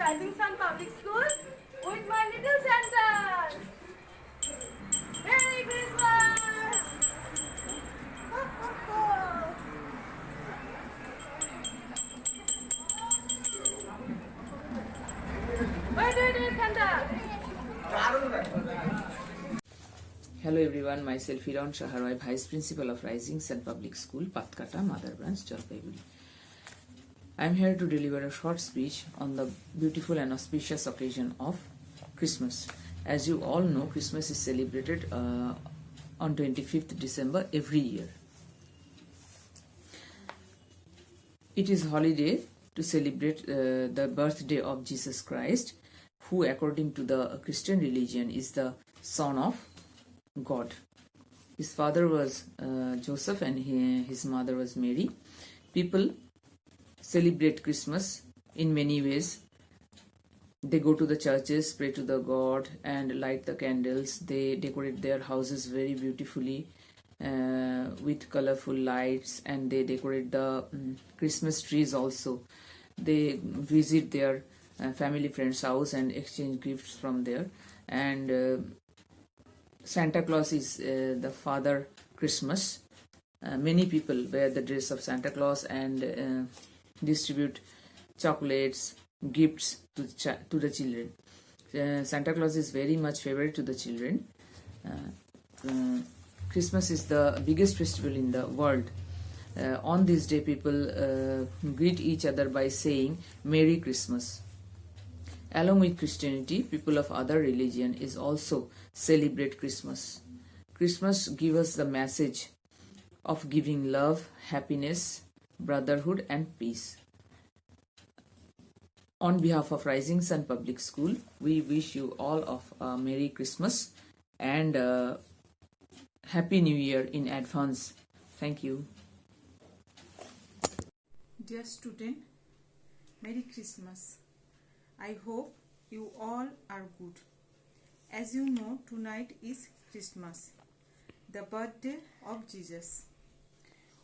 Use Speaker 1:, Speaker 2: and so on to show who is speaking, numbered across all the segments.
Speaker 1: Rising Sun Public School with my little Santa. Merry Christmas! Where do you Santa?
Speaker 2: Hello everyone, myself Hiran Shaharoy, Vice Principal of Rising Sun Public School, Patkata, Mother Branch, Jalpaiguri. I am here to deliver a short speech on the beautiful and auspicious occasion of Christmas. As you all know, Christmas is celebrated on 25th December every year. It is holiday to celebrate the birthday of Jesus Christ, who according to the Christian religion is the Son of God. His father was Joseph and his mother was Mary. People celebrate Christmas in many ways. They go to the churches, pray to the God and light the candles. They decorate their houses very beautifully with colorful lights, and they decorate the Christmas trees also. They visit their family friends' house and exchange gifts from there. And Santa Claus is the Father Christmas. Many people wear the dress of Santa Claus and distribute chocolates, gifts to the children. Santa Claus is very much favorite to the children. Christmas is the biggest festival in the world. On this day, people greet each other by saying Merry Christmas. Along with Christianity, people of other religion is also celebrate Christmas. Christmas gives us the message of giving love, happiness, brotherhood and peace. On behalf of Rising Sun Public School, we wish you all of a Merry Christmas and Happy New Year in advance. Thank you.
Speaker 3: Dear student, Merry Christmas. I hope you all are good. As you know, tonight is Christmas, the birthday of Jesus.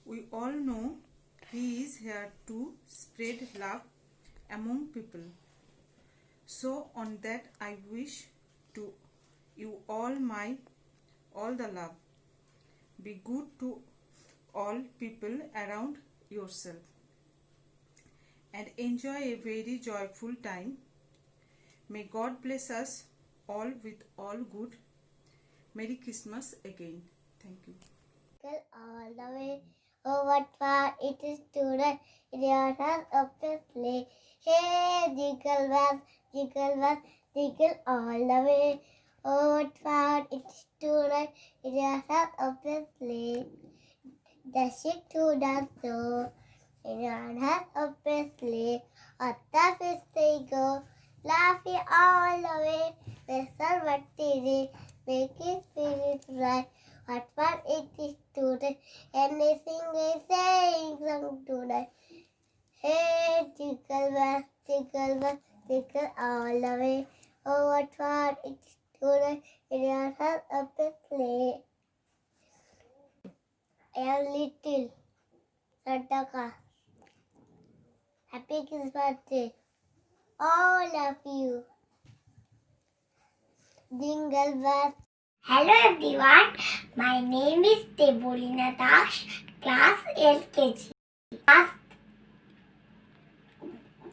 Speaker 3: We all know He is here to spread love among people. So on that I wish to you all the love. Be good to all people around yourself and enjoy a very joyful time. May God bless us all with all good. Merry Christmas again. Thank you.
Speaker 4: All the way. Oh, what fun it is today in your house of the sleigh. Hey, jingle bells, jingle all the way. Oh, what fun it is today in your house of the sleigh. Dashing to the store in your house of the sleigh. At the feast they go, laughing all the way. Whistle what they making spirits bright. What fun it is today, and they sing a saying song today. Hey, jingle jingle all the way. Oh, what fun it is today, in your house of the sleigh. I am little Santa Claus. Happy Christmas Day, all of you. Jingle bells. Hello everyone, my name is Debolina Dash, class LKG.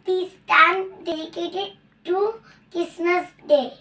Speaker 4: This time dedicated to Christmas Day.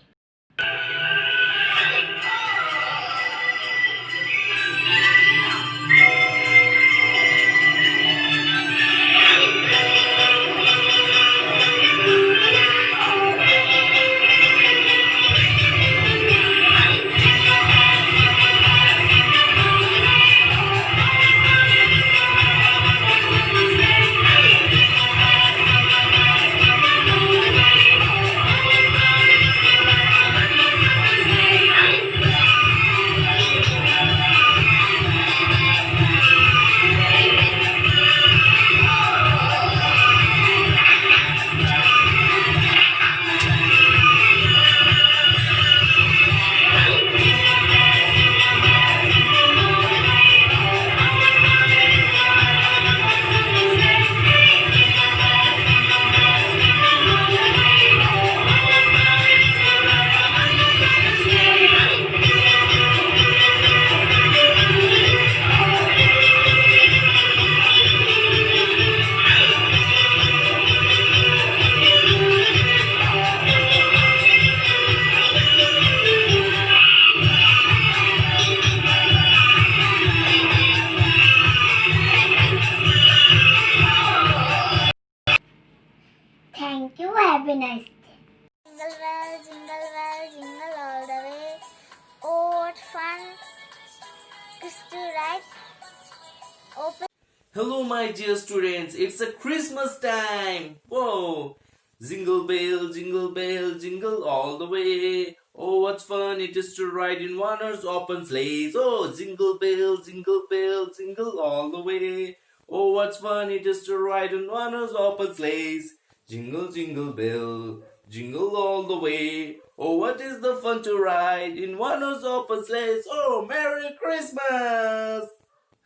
Speaker 5: Hello, my dear students. It's a Christmas time. Whoa! Jingle bell, jingle all the way. Oh, what fun it is to ride in one horse open sleighs. Oh, jingle bell, jingle all the way. Oh, what fun it is to ride in one horse open sleighs. Jingle bell, jingle all the way. Oh, what is the fun to ride in one horse open sleighs. Oh, Merry Christmas!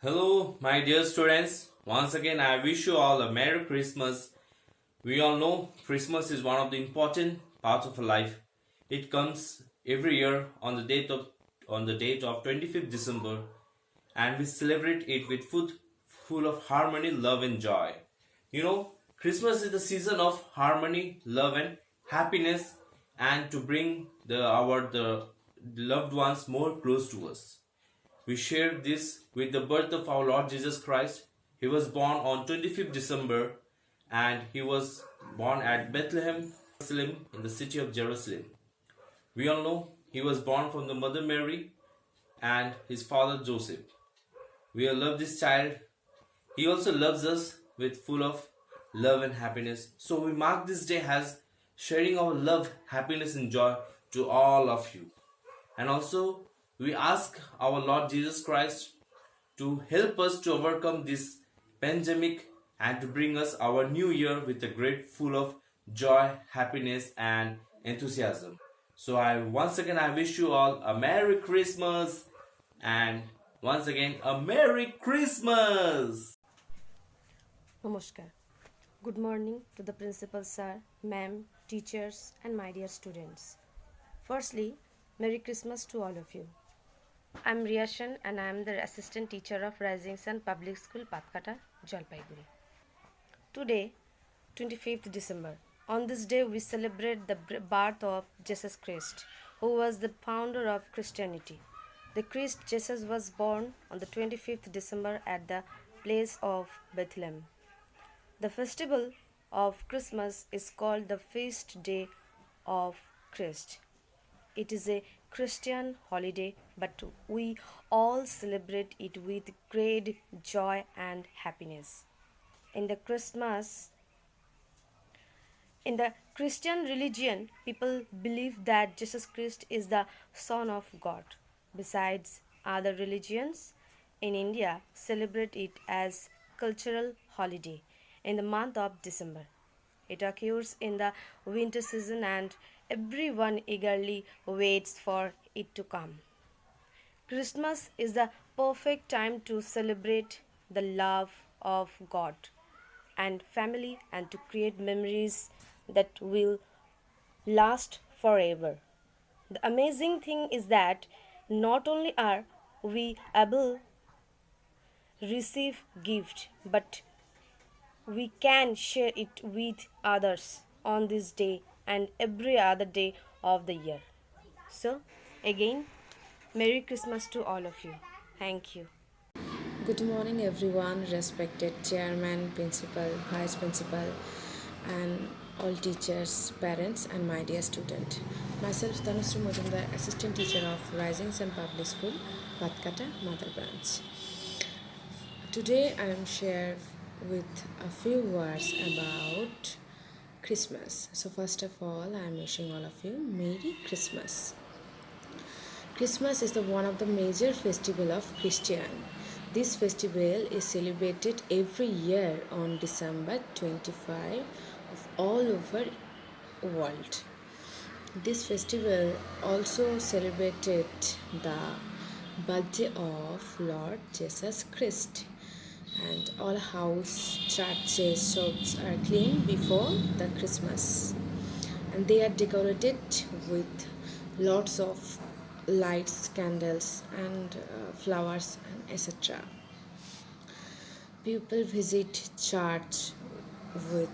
Speaker 5: Hello, my dear students. Once again, I wish you all a Merry Christmas. We all know Christmas is one of the important parts of our life. It comes every year on the date of 25th December, and we celebrate it with food full of harmony, love, and joy. You know, Christmas is the season of harmony, love, and happiness, and to bring the loved ones more close to us. We share this with the birth of our Lord Jesus Christ. He was born on 25th December, and he was born at Bethlehem, Jerusalem, in the city of Jerusalem. We all know he was born from the mother Mary and his father Joseph. We all love this child. He also loves us with full of love and happiness. So we mark this day as sharing our love, happiness, and joy to all of you. And also, we ask our Lord Jesus Christ to help us to overcome this pandemic and to bring us our new year with a great full of joy, happiness, and enthusiasm. So I wish you all a Merry Christmas, and once again a Merry Christmas.
Speaker 6: Namaskar. Good morning to the principal sir, ma'am, teachers, and my dear students. Firstly, Merry Christmas to all of you. I'm Riyashan and I'm the assistant teacher of Rising Sun Public School, Patkata, Jalpaiguri. Today, 25th December. On this day, we celebrate the birth of Jesus Christ, who was the founder of Christianity. The Christ Jesus was born on the 25th December at the place of Bethlehem. The festival of Christmas is called the Feast Day of Christ. It is a Christian holiday, but we all celebrate it with great joy and happiness. In the Christian religion, people believe that Jesus Christ is the Son of God. Besides, other religions in India celebrate it as cultural holiday in the month of December. It occurs in the winter season and everyone eagerly waits for it to come. Christmas is the perfect time to celebrate the love of God and family and to create memories that will last forever. The amazing thing is that not only are we able to receive gift, but we can share it with others on this day and every other day of the year. So, again, Merry Christmas to all of you. Thank you.
Speaker 7: Good morning, everyone, respected chairman, principal, vice principal, and all teachers, parents, and my dear student. Myself, Tanushree Mujumdar, assistant teacher of Rising Sun Public School, Patkata, Mother Branch. Today, I am share with a few words about Christmas. So, first of all, I am wishing all of you Merry Christmas. Christmas is one of the major festival of Christian. This festival is celebrated every year on December 25 of all over world. This festival also celebrated the birthday of Lord Jesus Christ, and all house, churches, shops are clean before the Christmas, and they are decorated with lots of lights, candles, and flowers, and etc. People visit church with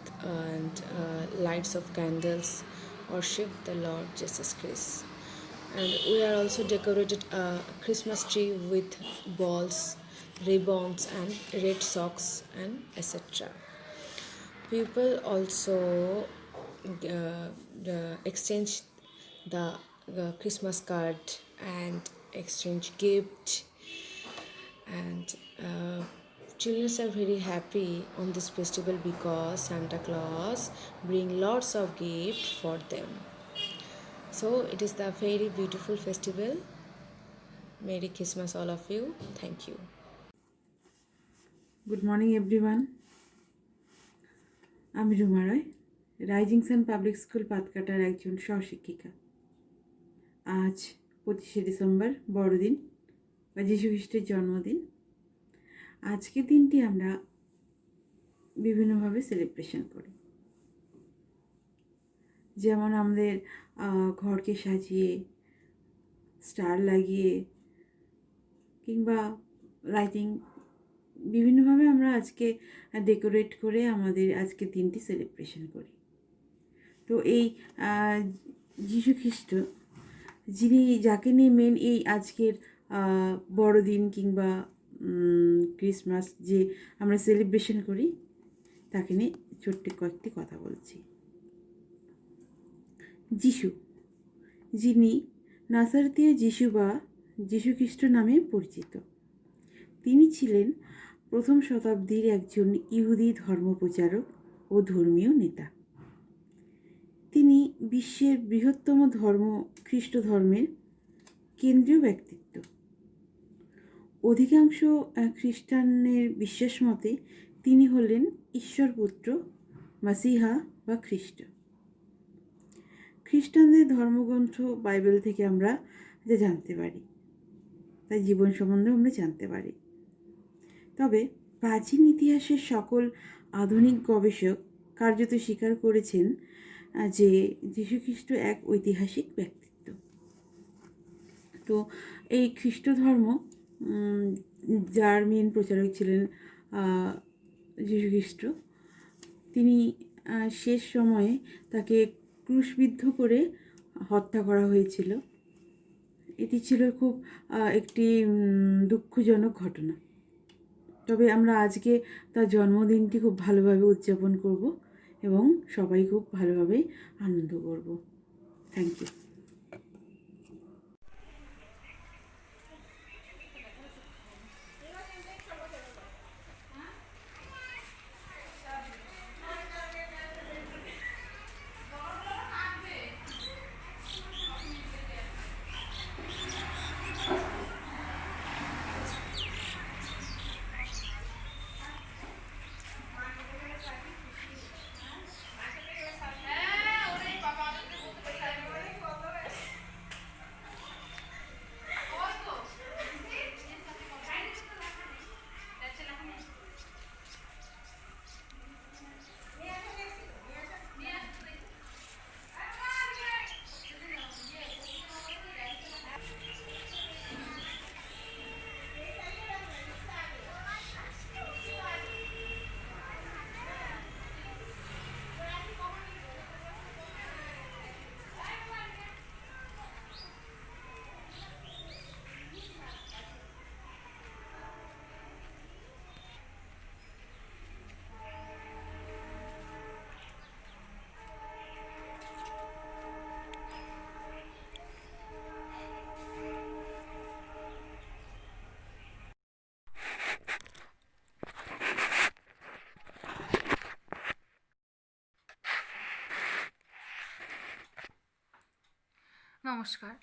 Speaker 7: lights of candles, worship the Lord Jesus Christ. And we are also decorated a Christmas tree with balls, ribbons, and red socks, and etc. People also exchange the Christmas card and exchange gift, and Children are very happy on this festival because Santa Claus bring lots of gifts for them. So it is the very beautiful festival. Merry Christmas all of you. Thank you.
Speaker 8: Good morning everyone, আমি রুমা রায়, rising sun public school পাতকাটার একজন সহশিক্ষিকা। আজ 25শে December, বড়দিন বা যীশু খ্রিস্টের জন্মদিন। আজকের দিনটি আমরা বিভিন্নভাবে সেলিব্রেশন করি, যেমন আমাদের ঘরকে সাজিয়ে স্টার লাগিয়ে কিংবা লাইটিং বিভিন্নভাবে আমরা আজকে ডেকোরেট করে আমাদের আজকের দিনটি সেলিব্রেশন করি। তো এই যীশু খ্রিস্ট, যাকে নিয়ে মেন এই আজকের বড়দিন কিংবা ক্রিসমাস যে আমরা সেলিব্রেশন করি, তাকে নিয়ে ছোট্ট কয়েকটি কথা বলছি। যিশু, যিনি নাসারতীয় যিশু বা যীশু খ্রিস্ট নামে পরিচিত, তিনি ছিলেন প্রথম শতাব্দীর একজন ইহুদি ধর্মপ্রচারক ও ধর্মীয় নেতা। তিনি বিশ্বের বৃহত্তম ধর্ম খ্রিস্ট ধর্মের কেন্দ্রীয় ব্যক্তিত্ব। অধিকাংশ খ্রিস্টানের বিশ্বাস মতে তিনি হলেন ঈশ্বরপুত্র, মাসিহা বা খ্রিস্ট। খ্রিস্টানদের ধর্মগ্রন্থ বাইবেল থেকে আমরা যা জানতে পারি, তার জীবন সম্বন্ধে আমরা জানতে পারি। তবে প্রাচীন ইতিহাসের সকল আধুনিক গবেষক কার্যত স্বীকার করেছেন যে যীশুখ্রিস্ট এক ঐতিহাসিক ব্যক্তিত্ব। তো এই খ্রিস্ট ধর্ম, যার মেন প্রচারক ছিলেন যীশুখ্রিস্ট, তিনি শেষ সময়ে তাকে ক্রুশবিদ্ধ করে হত্যা করা হয়েছিল। এটি ছিল খুব একটি দুঃখজনক ঘটনা। তবে আমরা আজকে তার জন্মদিনটি খুব ভালোভাবে উদযাপন করব এবং সবাই খুব ভালোভাবে আনন্দ করব। Thank you.
Speaker 1: Namaskar.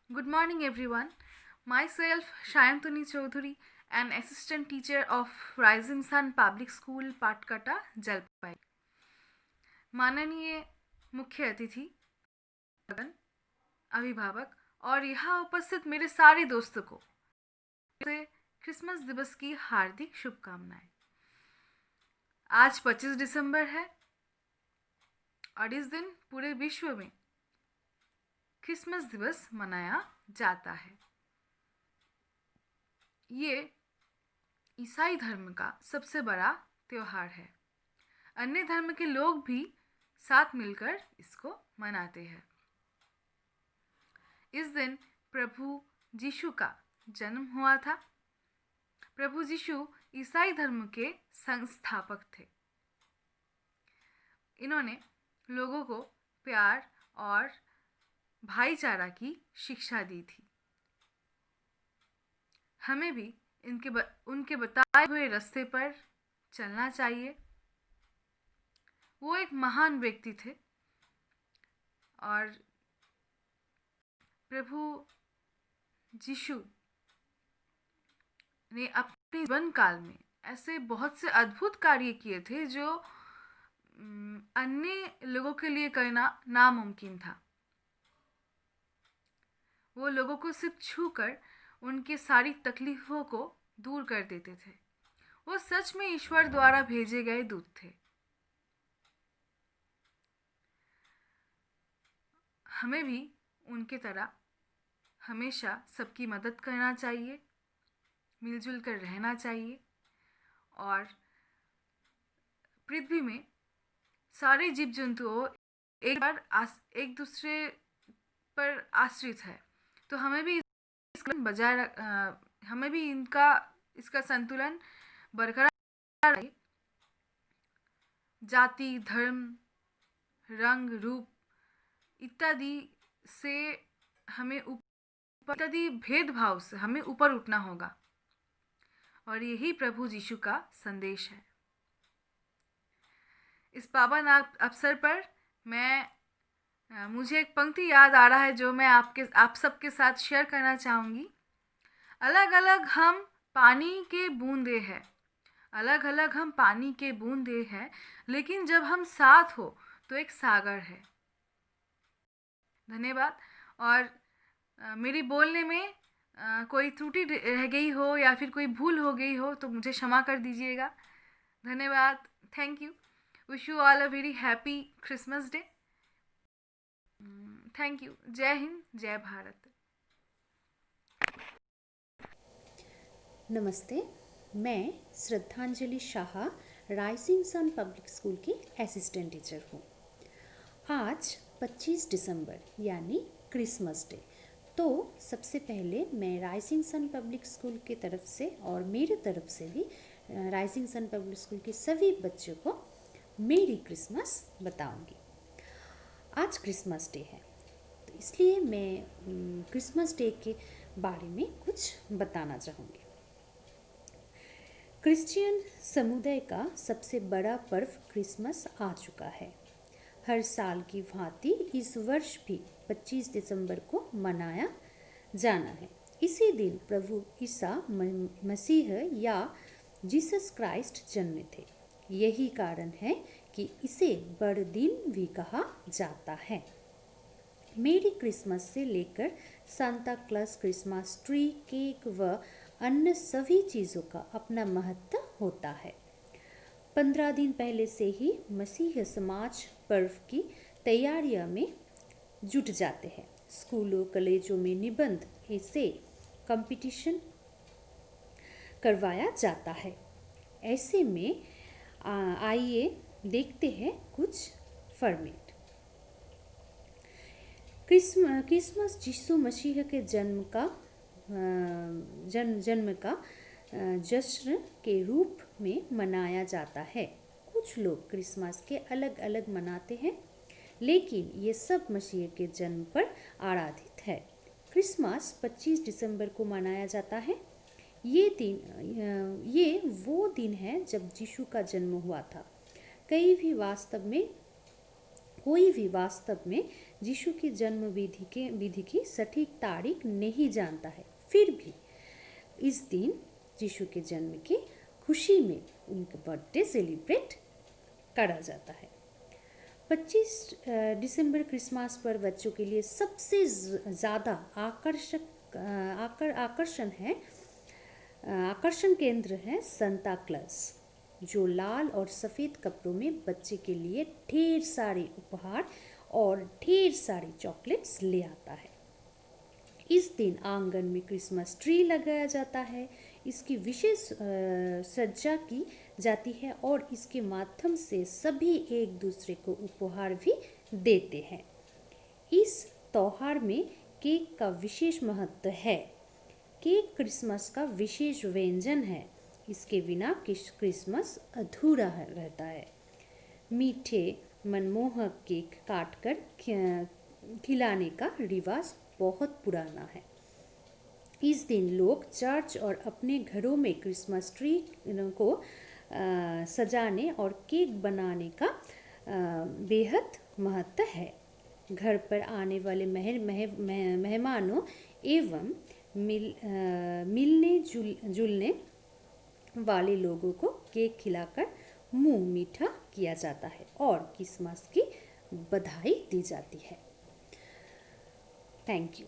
Speaker 1: Good morning, everyone. Myself, Shayantoni Chaudhuri, an assistant teacher of Rising Sun Public School, Patkata, Jalpai. माननीय मुख्य अतिथि, अभिभावक और यहाँ उपस्थित मेरे सारे दोस्तों को क्रिसमस दिवस की हार्दिक शुभकामनाएं। आज 25 दिसंबर है और इस दिन पूरे विश्व में क्रिसमस दिवस मनाया जाता है। ये ईसाई धर्म का सबसे बड़ा त्योहार है। अन्य धर्म के लोग भी साथ मिलकर इसको मनाते हैं। इस दिन प्रभु यीशु का जन्म हुआ था। प्रभु यीशु ईसाई धर्म के संस्थापक थे। इन्होंने लोगों को प्यार और भाईचारा की शिक्षा दी थी। हमें भी उनके बताए हुए रास्ते पर चलना चाहिए। वो एक महान व्यक्ति थे और प्रभु यीशु ने अपने जीवन काल में ऐसे बहुत से अद्भुत कार्य किए थे जो अन्य लोगों के लिए करना नामुमकिन था। वो लोगों को सिर्फ छूकर उनके सारी तकलीफों को दूर कर देते थे। वो सच में ईश्वर द्वारा भेजे गए दूत थे। हमें भी उनके तरह हमेशा सबकी मदद करना चाहिए, मिलजुल कर रहना चाहिए और पृथ्वी में सारे जीव जंतुओं एक दूसरे पर आश्रित है, तो हमें भी हमें भी इसका संतुलन बरकरार रहे। जाति, धर्म, रंग, रूप इत्यादि से हमें इत्यादि भेदभाव से हमें ऊपर उठना होगा और यही प्रभु यीशु का संदेश है। इस पावन अवसर पर मुझे एक पंक्ति याद आ रहा है जो मैं आप सबके साथ शेयर करना चाहूँगी। अलग अलग हम पानी के बूंदे हैं, अलग अलग हम पानी के बूंदे हैं, लेकिन जब हम साथ हो तो एक सागर है। धन्यवाद। और मेरी बोलने में कोई त्रुटि रह गई हो या फिर कोई भूल हो गई हो तो मुझे क्षमा कर दीजिएगा। धन्यवाद। Thank you. Wish you all a very happy Christmas day. Thank you. जय हिंद, जय भारत।
Speaker 9: नमस्ते, मैं Shraddhanjali Shah Rising Sun Public School की असिस्टेंट टीचर हूँ। आज 25 दिसंबर यानी क्रिसमस डे, तो सबसे पहले मैं राइजिंग सन पब्लिक स्कूल की तरफ से और मेरी तरफ से भी राइजिंग सन पब्लिक स्कूल के सभी बच्चों को मेरी क्रिसमस बताऊंगी। आज क्रिसमस डे है, तो इसलिए मैं क्रिसमस डे के बारे में कुछ बताना चाहूँगी। क्रिश्चियन समुदाय का सबसे बड़ा पर्व क्रिसमस आ चुका है। हर साल की भांति इस वर्ष भी 25 दिसंबर को मनाया जाना है। इसी दिन प्रभु ईसा मसीह या जीसस क्राइस्ट जन्मे थे। यही कारण है कि इसे बड़दिन भी कहा जाता है। मेरी क्रिसमस से लेकर Santa Claus, Christmas tree, cake व अन्य सभी चीज़ों का अपना महत्व होता है। 15 दिन पहले से ही मसीह समाज पर्व की तैयारियों में जुट जाते हैं। स्कूलों, कॉलेजों में निबंध ऐसे कंपटीशन करवाया जाता है। ऐसे में आइए देखते हैं कुछ फॉर्मेट। क्रिसमस यीशु मसीह के जन्म का जश्न के रूप में मनाया जाता है। कुछ लोग क्रिसमस के अलग अलग मनाते हैं, लेकिन ये सब मसीह के जन्म पर आधारित है। क्रिसमस 25 दिसंबर को मनाया जाता है। ये वो दिन है जब यीशु का जन्म हुआ था। कोई भी वास्तव में यीशु की जन्म विधि की सटीक तारीख नहीं जानता है। फिर भी इस दिन यीशु के जन्म की खुशी में उनका बर्थडे सेलिब्रेट करा जाता है। 25 दिसंबर क्रिसमस पर बच्चों के लिए सबसे ज़्यादा आकर्षण केंद्र है सांता क्लॉस, जो लाल और सफ़ेद कपड़ों में बच्चे के लिए ढेर सारे उपहार और ढेर सारी चॉकलेट्स ले आता है। इस दिन आंगन में क्रिसमस ट्री लगाया जाता है। इसकी विशेष सज्जा की जाती है और इसके माध्यम से सभी एक दूसरे को उपहार भी देते हैं। इस त्योहार में केक का विशेष महत्व है। केक क्रिसमस का विशेष व्यंजन है। इसके बिना क्रिसमस अधूरा रहता है। मीठे मनमोहक केक काटकर खिलाने का रिवाज बहुत पुराना है। इस दिन लोग चर्च और अपने घरों में क्रिसमस ट्री को सजाने और केक बनाने का बेहद महत्व है। घर पर आने वाले मेहमानों एवं मिलने जुलने वाले लोगों को केक खिलाकर मुंह मीठा किया जाता है और क्रिसमस की बधाई दी जाती है। Thank you.